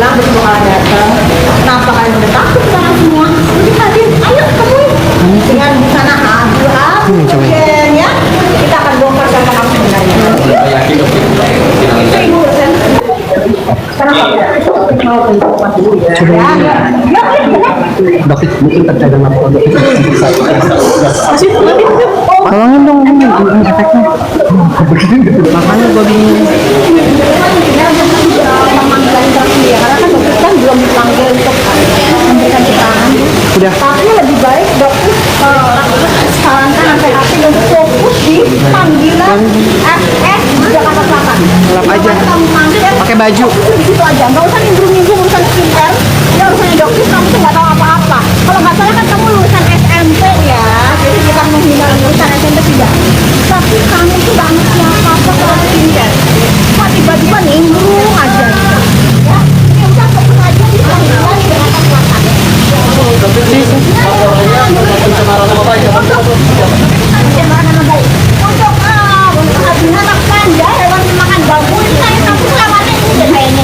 bilang besok bakal datang. Kenapa kalian udah takut sekarang semua? Jadi hadir, ayo temuin. Dengan di sana abu-abu ya. Kita akan bongkar sama kamu sebenarnya. Yakin dong. Ibu dosen. Sekarang mau tempat dulu ya. Ya, Dokter mungkin terkait dengan produk itu tolongin dong ini efeknya makanya gue bingung karena kan dokter kan belum dipanggil untuk memberikan keterangan. udah Tapi lebih baik dokter sarankan hati-hati dan fokus di panggilan FS Jakarta Selatan. Lap aja. Kamu panggil pakai baju di situ aja, nggak usah nimbrung-nimbrung urusan skincare. Ya urusannya dokter, kamu tuh nggak tahu apa-apa. Kalau nggak salah kan kamu lulusan SMP ya, jadi bukan menghina lulusan SMP tidak. Tapi kamu tuh nggak ngerti apa-apa soal skincare. Kok tiba-tiba nimbrung aja gitu. Ya, ya udah fokus aja di panggilan Jakarta Selatan. Pencemaran nama baik. Pencemaran nama baik. Untuk anak panda, hewan makan bambu itu saya kamu lawannya ini deh kayaknya.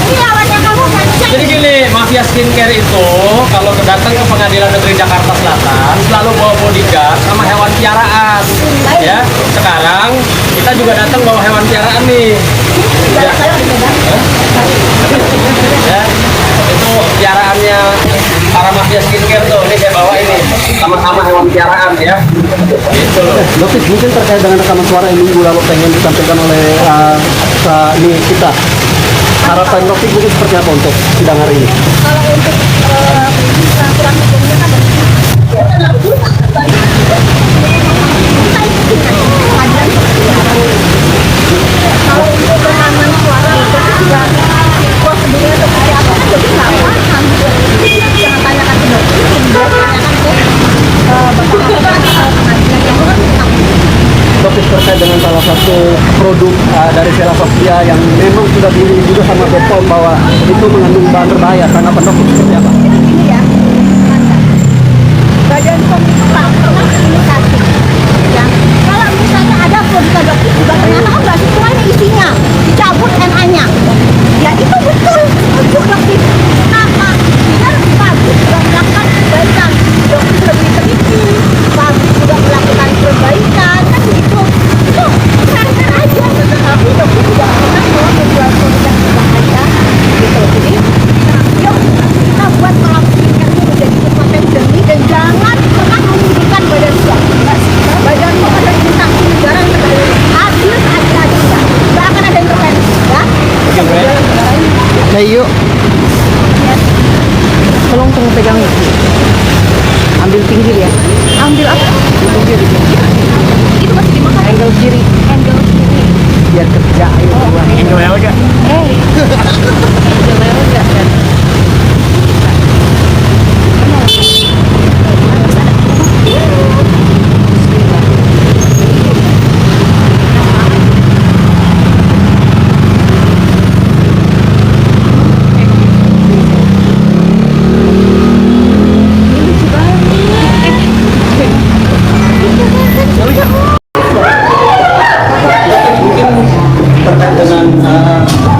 Ini lawannya kamu kan. Jadi gini, mafia skincare itu kalau datang ke Pengadilan Negeri Jakarta Selatan selalu bawa bodyguard sama hewan piaraan. Ya, sekarang kita juga datang bawa hewan piaraan nih. Ya, ya itu piaraannya para mafia skincare tuh. Ini saya bawa ini sama-sama hewan piaraan ya. Gitu loh. dokter mungkin terkait dengan rekaman suara yang minggu lalu pengen disampaikan oleh ini kita harapan dokter mungkin seperti apa untuk sidang hari ini Kalau untuk peraturan hukumnya kan kalau untuk rekaman suara itu juga prosedurnya seperti apa kan jadi nggak paham. Jangan tanyakan ke dokter, tanyakan ke bapak pengadilan yang berwenang. dokter terkait dengan salah satu produk dari Sela Sofia yang memang sudah diri juga sama BPOM bahwa itu mengandung bahan berbahaya tanggapan dokter seperti apa? Jadi gini ya, Badan POM itu nggak pernah komunikasi. Ya, kalau misalnya ada produk dokter juga ternyata kan nggak sesuai isinya, dicabut NA-nya. Ya itu betul, untuk dokter. Kenapa? Biar pabrik sudah melakukan perbaikan, dokter lebih teliti, pabrik sudah melakukan perbaikan, kan gitu. Itu fair-fair aja, tetapi dokter tidak pernah mau membuat produk yang berbahaya. Gitu. Jadi, yuk kita buat tolak skincare itu menjadi sesuatu yang jernih dan jangan pernah memikirkan badan POM. Badan POM ada tentang negara yang terbaik. Adil aja, nggak akan ada intervensi, ya. Ya yuk tolong pegang ambil pinggir ya Ambil apa? pinggir Itu masih dimakan. angle kiri Angle kiri. biar kerja angle lewat gak? Angle lewat nggak kan? Terkait dengan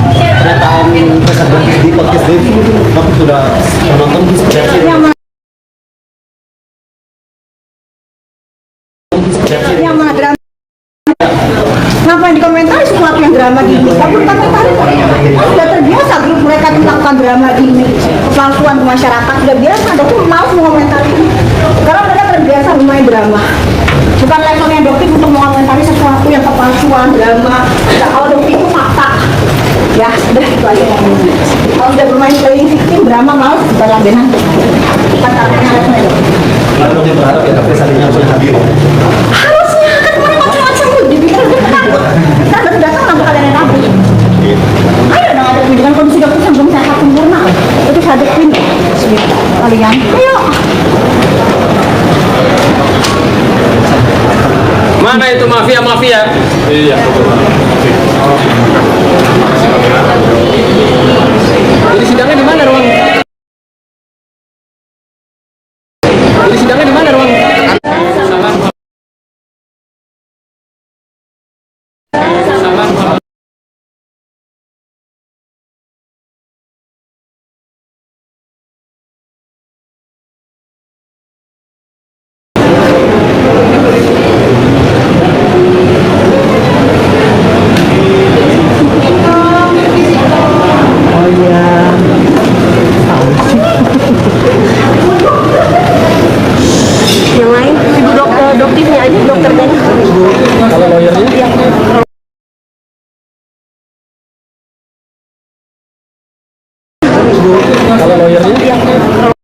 pernyataan presiden di podcast Devi, kamu sudah menonton seperti apa? Yang mana drama? Ngapain dikomentari sesuatu yang drama gini? Kamu komentari kok? Sudah terbiasa grup mereka melakukan drama gini, kepalsuan ke masyarakat sudah biasa. Dokter malas mengomentari. Karena mereka terbiasa bermain drama. Bukan levelnya dokter untuk mengomentari sesuatu yang kepalsuan, drama. Nah, kalau dokter itu fakta. Ya, udah itu aja ngomongnya. Kalau sudah bermain playing victim, drama malas berlabenan. Kita targetnya harusnya dokter. Lalu dia berharap ya dokter saling punya hadir. Harusnya kan kemarin macam-macam tuh dipikir dia takut. Kita baru datang kenapa kalian yang takut? Ayo dong ada dengan kondisi dokter yang belum sehat sempurna. Itu hadapin kalian. Ayo. Mana itu mafia-mafia? Iya. Jadi sidangnya di mana ruang? Jadi sidangnya di mana ruang? dokternya aja, dokternya. Kalau lawyernya? Kalau lawyernya?